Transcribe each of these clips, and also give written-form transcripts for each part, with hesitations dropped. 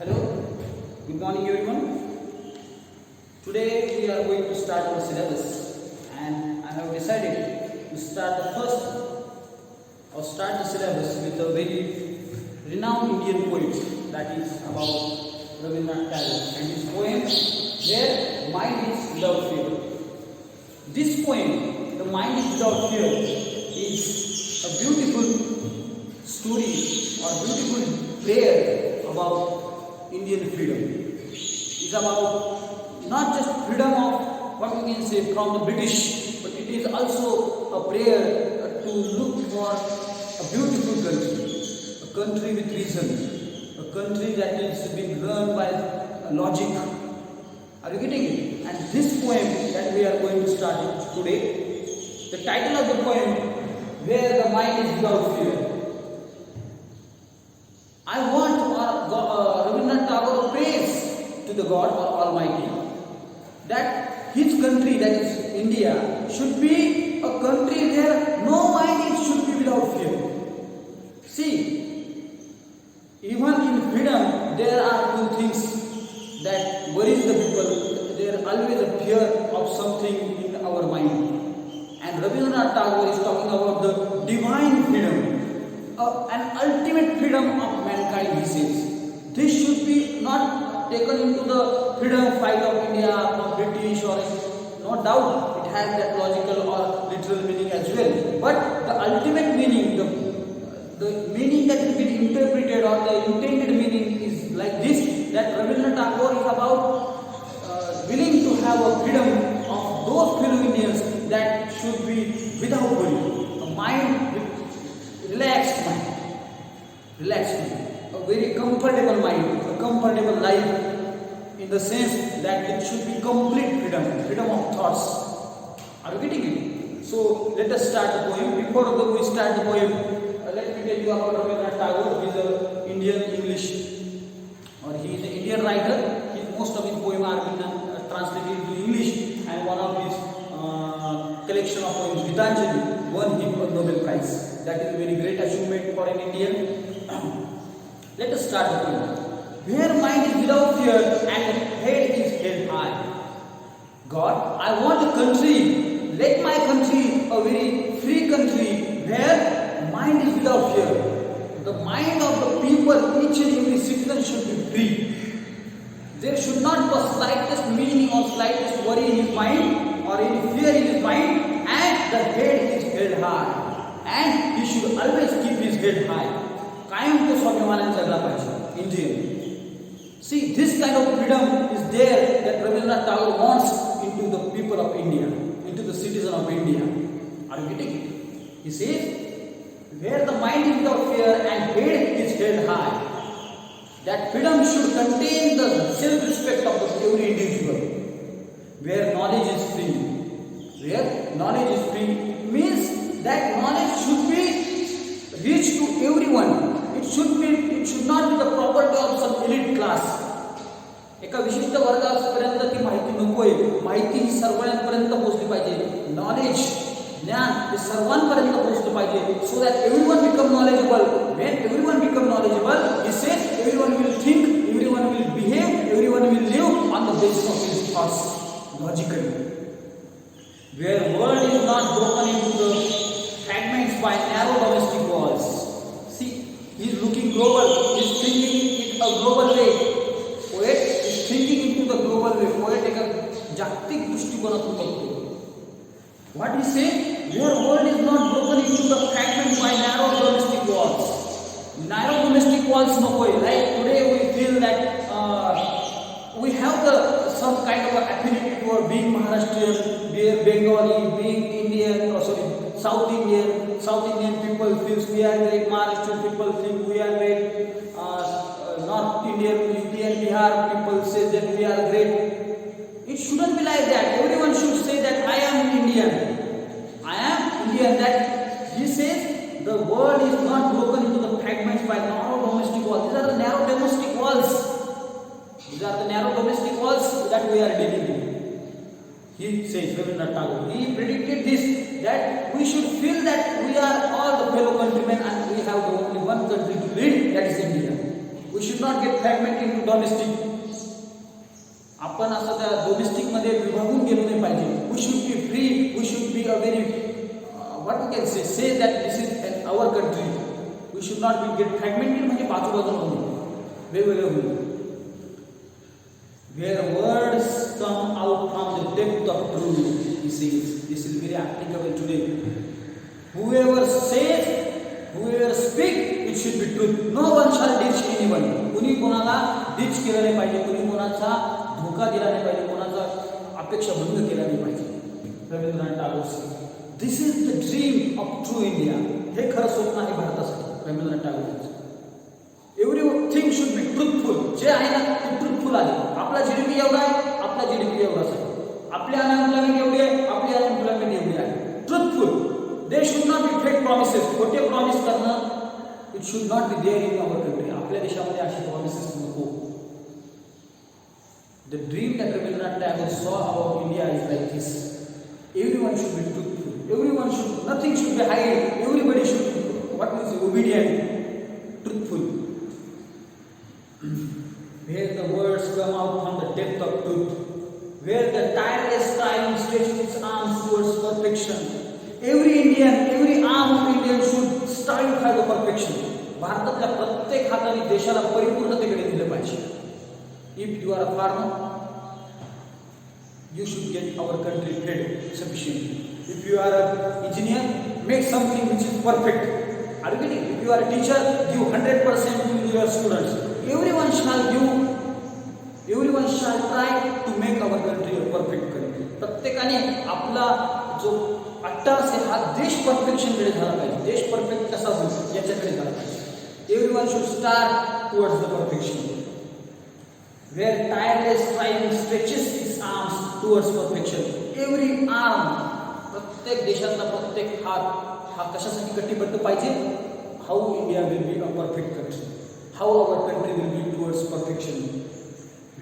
Hello, good morning everyone. Today we are going to start our syllabus and I have decided to start the syllabus with a very renowned Indian poet that is about Rabindranath Tagore and his poem Where Mind is Without Fear. This poem, The Mind is Without Fear, is a beautiful story or beautiful prayer about Indian freedom. It's about not just freedom of what we can say from the British, but it is also a prayer to look for a beautiful country with reason, a country that is being run by logic. Are you getting it? And this poem that we are going to start today, the title of the poem, Where the Mind is Without Fear. I want Rabindranath Tagore prays to the God Almighty that his country, that is India, should be a country where no mind should be without fear. See, even in freedom, there are two things that worries the people. There is always a fear of something in our mind. And Rabindranath Tagore is talking about the divine freedom. An ultimate freedom of mankind, he says. This should be not taken into the freedom fight of India from British or no doubt it has that logical or literal meaning as well. But the ultimate meaning, the meaning that will be interpreted or the intended meaning is like this, that Rabindranath Tagore is about willing to have a freedom of those fellow Indians that should be without worry, a mind with relaxed mind, a very comfortable mind, a comfortable life, in the sense that it should be complete freedom of thoughts. Are you getting it? So let us start the poem. Before we start the poem, let me tell you about Rabindranath Tagore. He is an Indian English, or he is an Indian writer. Most of his poems are been translated into English, and one of his collection of poems, Gitanjali, won him a Nobel Prize. That is a very great achievement for an Indian. Let us start the poem. Where mind is without fear and the head is held high. God, I want a country. Let my country a very free country where mind is without fear. The mind of the people, each and every citizen should be free. There should not be the slightest meaning or slightest worry in his mind or any fear in his mind, and the head is held high. And he should always keep his head high. कायम को स्वाभिमान जगला पाहिजे Indian. See, this kind of freedom is there that Rabindranath Tagore wants into the people of India, into the citizen of India. Are you getting it? He says, where the mind is without fear and head is held high, that freedom should contain the self-respect of every individual. Where knowledge is free. Where knowledge is free means that knowledge should be reached to everyone. It should not be the property of some elite class. एका विशिष्ट वर्गापर्यंत ती माहिती नकोय. माहिती ही सर्वांपर्यंत पोहोचली पाहिजे. Knowledge, ज्ञान हे सर्वांपर्यंत पोहोचलं पाहिजे. So that everyone become knowledgeable. When everyone become knowledgeable, he says everyone will think, everyone will behave, everyone will live on the basis of his thoughts logically. Where world is not broken into the fragments by narrow domestic walls. See, he is looking global, he is thinking in a global way. Poet is thinking into the global way. Poet एक जागतिक दृष्टिकोनातून बघतो. What he say? Your world is not broken into the fragments by narrow domestic walls. Narrow domestic walls नकोय. Like today we feel that we have some kind of affinity toward being Maharashtrian, being Bengali, being Indian, South Indian people feels we are great. Maharashtrian people think we are great. North Indian, Bihar people say that we are great. It shouldn't be like that. Everyone should say that I am Indian. I am Indian. That he says the world is not broken into the fragments by narrow domestic walls. These are the narrow domestic walls. These are the narrow domestic walls that we are dealing with. He says, Rabindranath Tagore, he predicted this, that we should feel that we are all the fellow countrymen and we have only one country to lead, that is India. We should not get fragment in to domestic. आपण असं त्या डोमेस्टिकमध्ये विभागून गेलो नाही पाहिजे. We should be free, we should be a very what we can say that this is our country. We should not be get fragmented म्हणजे बाजूबाजूला होणे, वेगवेगळे होणे. Where words come out from the depth of truth, he says. This is very applicable today. Whoever says, whoever speak, it should be truth. No one shall ditch anyone. कुणी कोणाला ditch केलं नाही पाहिजे, कुणी कोणाचा धोका दिला नाही पाहिजे, कोणाचा अपेक्षा भंग केला नाही पाहिजे. Rabindranath Tagore. This is the dream of true India. हे खरं स्वप्न आहे भारतासाठी रवींद्रनाथ टागोरांचं. Everything should be truthful. जे आहे ना ते ट्रुथफुल आहे. आपला जीडीपी एवढा आहे, आपला जीडीपी एवढाच आहे. आपली अनएम्प्लॉयमेंट एवढी आहे, आपली अनएम्प्लॉयमेंट एवढी आहे. Truthful. They should not be fake promises. खोटे प्रॉमिस करणं it should not be there in our country. आपल्या देशामध्ये असे प्रॉमिसेस नको. The dream that Rabindranath Tagore saw about India is like this. Everyone should be truthful. Everyone should nothing should be hide. Everybody should what means obedient, truthful. Where the words come out from the depth of truth, where the tireless striving stretches its arms towards perfection. Every Indian, every arm of Indian should strive for the perfection. भारतातल्या प्रत्येक हाताने देशाला परिपूर्णतेकडे दिलं पाहिजे. If you are a farmer, you should get our country fed sufficiently. If you are an engineer, make something which is perfect. Are you getting? If you are a teacher, give 100% to your students. Everyone shall try to make our country a perfect country. प्रत्येकाने आपला जो अट्टास आहे हा देश परफेक्शनकडे झाला पाहिजे. देश perfect कसा होईल याच्याकडे झाला पाहिजे. Everyone should start towards the perfection. Where tireless striving stretches its arms towards perfection. Every arm, प्रत्येक देशातला प्रत्येक हात हा कशासाठी कटिबद्ध पाहिजे? How India will be a perfect country. How our country will be towards perfection.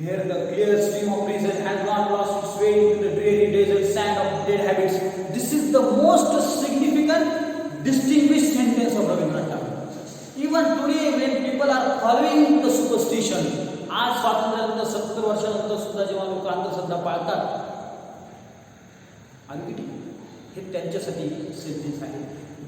Where the clear stream of reason has not lost its way into the dreary desert sand of dead habits. This is the most significant, distinguished sentence of Rabindranath Tagore. Even today, when people are following the superstition, आज स्वातंत्र्यानंतर 70 वर्षानंतर सुद्धा जेव्हा लोक अंधश्रद्धा पाळतात, आणि हे त्यांच्यासाठी सेंटेन्स आहे.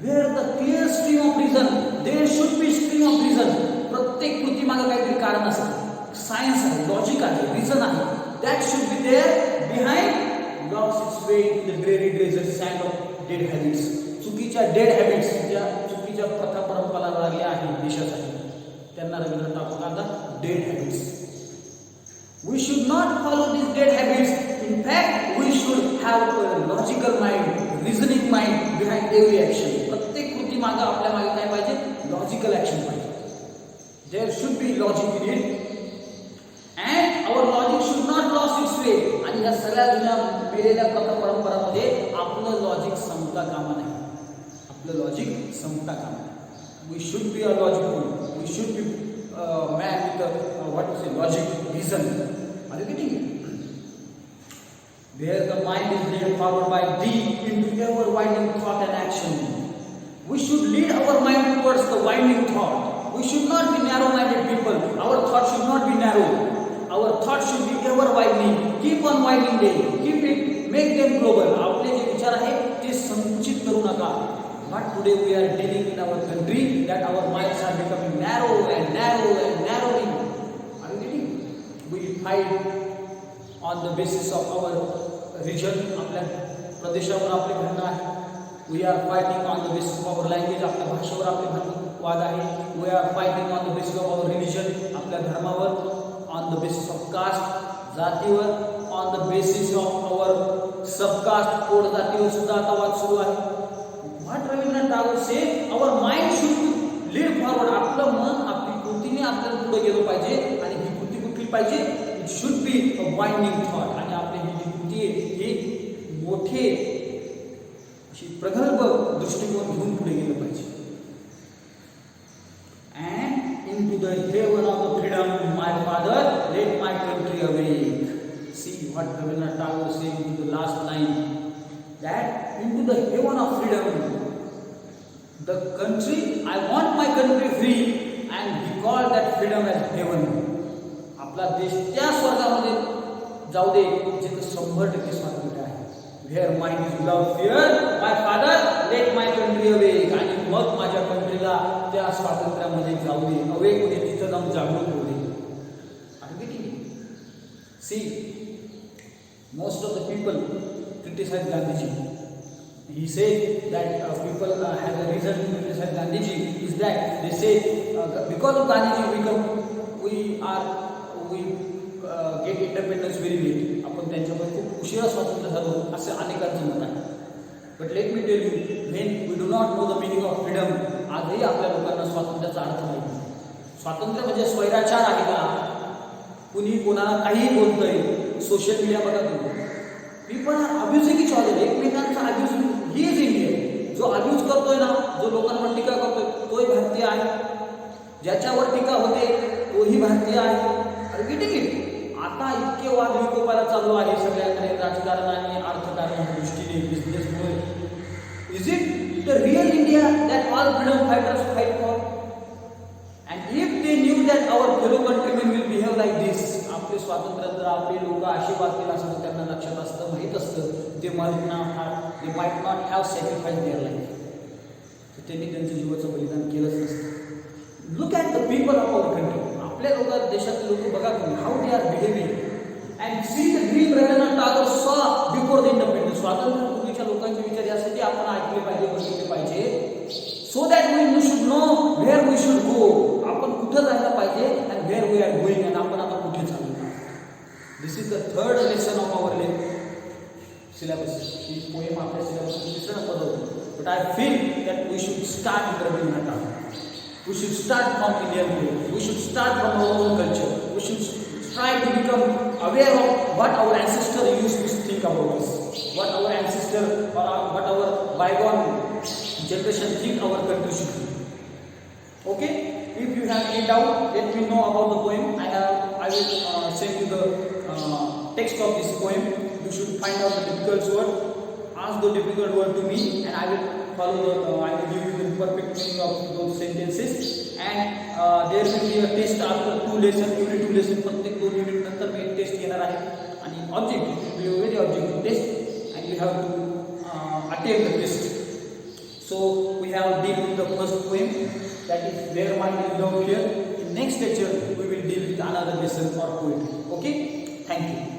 Where the clear stream of reason, there should be stream of reason. प्रत्येक कृती मागे काहीतरी कारण असतं. सायन्स आहे, लॉजिक आहे, रिझन आहे. That should be there behind lost its way in the dreary desert sand of dead habits. चुकीच्या डेड हॅबिट्स, ज्या चुकीच्या प्रथा परंपरा लागल्या आहेत देशासाठी, त्यांना Rabindranath Tagore dead habits. We should not follow these dead habits. In fact, we should have a logical mind, reasoning mind behind every action. प्रत्येक कृती मागे आपल्या मागे काय पाहिजे? लॉजिकल ऍक्शन पाहिजे. There should be logic in it. And our logic should not lose its way. आणि या सगळ्या जुन्या पिढीच्या प्रथा परंपरामध्ये आपलं लॉजिक संपता कामा नाही. आपलं लॉजिक संपता कामा नाही. We should be a logical. We should be man with what to say, logic, reason. Are you getting it? Where the mind is led forward by deep into ever winding thought and action. We should lead our mind towards the winding thought. We should not be narrow-minded people. Our thought should not be narrow. Our thought should be ever widening. Keep on widening them. Keep it. Make them global. आपले जे विचार आहेत ते संकुचित करू नका. But today we are dealing in our country that our minds are becoming narrow and narrow and narrowing. Are you getting? We fight on the basis of our region. आपल्या प्रदेशावर आपले भांडण आहे. We are fighting on the basis of our language. आपल्या भाषेवर आपले वाद आहे. We are fighting on the basis of our religion. आपल्या धर्मावर. On the basis of caste, जातीवर. On the basis of our subcaste, कोड जातीवर सुद्धा आता वाद सुरू आहे. What Rabindranath Tagore say? Our mind should lead forward. आपलं मन आपली कृतीने आपल्याला पुढे गेलो पाहिजे. आणि ही कृती कुठली पाहिजे? It should be a winding thought. आणि आपली ही कृती ही मोठे अशी प्रगल्भ दृष्टिकोन घेऊन पुढे गेलं पाहिजे. And into the heaven of the freedom, my father, let my country awake. See what Rabindranath Tagore said in the last line. That into the heaven of freedom, the country, I want my country free, and he called that freedom freedom as heaven. आपला देश त्या स्वर्गामध्ये जाऊ दे जिथे 100% स्वातंत्र्य आहे. Where mind is without fear, my father let my country awake. आणि मग माझ्या कंट्रीला त्या स्वातंत्र्यामध्ये जाऊ दे, अवेक होऊ दे, तिथं जाऊन जागृत होऊ दे. See, most of the people criticize Gandhiji. He said that people have a reason to criticize Gandhiji is that they say because of Gandhiji we get independence very late. आपण त्यांच्यामध्ये खूप उशिरा स्वातंत्र्य झालो असे अनेकांचं मत आहे. But let me tell you, when we do not know the meaning of freedom, आजही आपल्या लोकांना स्वातंत्र्याचा अर्थ माहिती नाही. स्वातंत्र्य म्हणजे स्वैराचार आहे का? कुणी कोणाला काहीही बोलतंय. सोशल मीडिया बघा तुम्ही, पीपल आर अब्युजिंग इच अदर. एकमेकांचा अब्यूज, ही इज इंडियन. जो अब्यूज करतोय ना, जो लोकांवर टीका करतोय, तोही भारतीय आहे. ज्याच्यावर टीका होते तोही भारतीय आहे. Are getting it? आता इतके वाद विकोपाला चालू आहे सगळ्यांकडे, राजकारण आणि अर्थकारणाच्या दृष्टीने, बिझनेसमुळे. Is it the real India that all freedom fighters fight for? And if they knew that our fellow countrymen will behave like this, आपले स्वातंत्र्य जर आपले लोक अशी वागतील असं त्यांना लक्षात असतं, माहीत असतं, they might not have sacrificed their life. तर त्यांनी त्यांचं जीवाचं बलिदान केलंच नसतं. Look at the people of our country. आपल्या लोक, देशातले लोक बघा तुम्ही, how they are behaving. And see the dream Rabindranath Tagore saw before the independence. स्वातंत्र्यपूर्वीच्या लोकांचे विचार यासाठी आपण ऐकले पाहिजे, बघितले पाहिजे. So that we should know where we should go. आपण कुठं जायला पाहिजे and where we are going, and आपण आता कुठे चाललो. This is the third lesson of our syllabus. He poem आपल्या सिलेबस तिसरं पद होतं. But I feel that we should start with Rabindranath Tagore. We should start from Indian way. We should start from our own culture. We should try to become aware of what our ancestors used to think about us, what our ancestors or what our bygone generation think our country should be. Okay? If you have any doubt, let me know about the poem. I will send you the text of this poem. You should find out the difficult word. Ask the difficult word to me, and I will I will give you the perfect meaning of those sentences. And there will be a test after 2 lessons. Every 2 lessons, प्रत्येक 2 unit नंतर मी एक test घेणार आहे. आणि objective, it will be a very objective test, and you have to attempt the test. So we have dealt with the first poem, that is Where Mind is Without Fear. In next lecture we will deal with another lesson or poetry. Okay? Thank you.